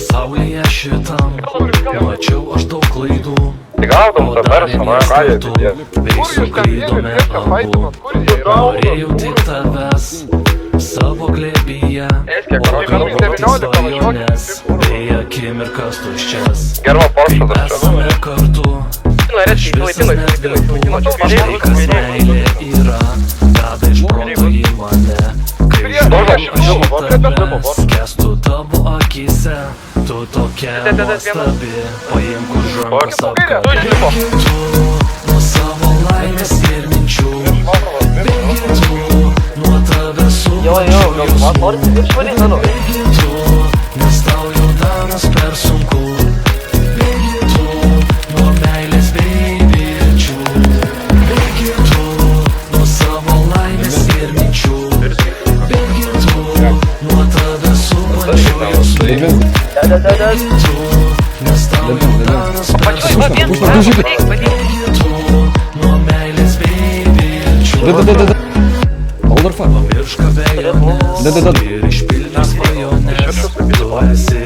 Pasaulyje šitam mačiau aš daug klaidų. Gaudom tą versą, man ką jie didė. Veiksiu klydome abu. Norėjau tik tavęs savo glėbyje, o galvoti svajonės bei akimirkas tuščias. Kaip esame kartu, aš visas net vėliau. Žinai, kas meilė yra, veda iš proto į mane. Kai žinau aš į tave, skęstu tavo akyse. Tu tokia nuostabi, paimk už rankos apkabinti. Tu nuo savo laimės ir minčių, bėgi tu nuo tavęs suvažiu jausmų. Bėgi tu, nes tau jau danas per sunku. Bėgi tu nuo meilės bei vilčių. Bėgi tu nuo savo laimės ir minčių. Bėgi tu nuo tavęs suvažiu jausmų. Bėgi tu, nes tau jau danas per sunku. Bėgi tu nuo meilės bei vilčių. Pamiršk abejonės ir išpildyk svajones. Tu esi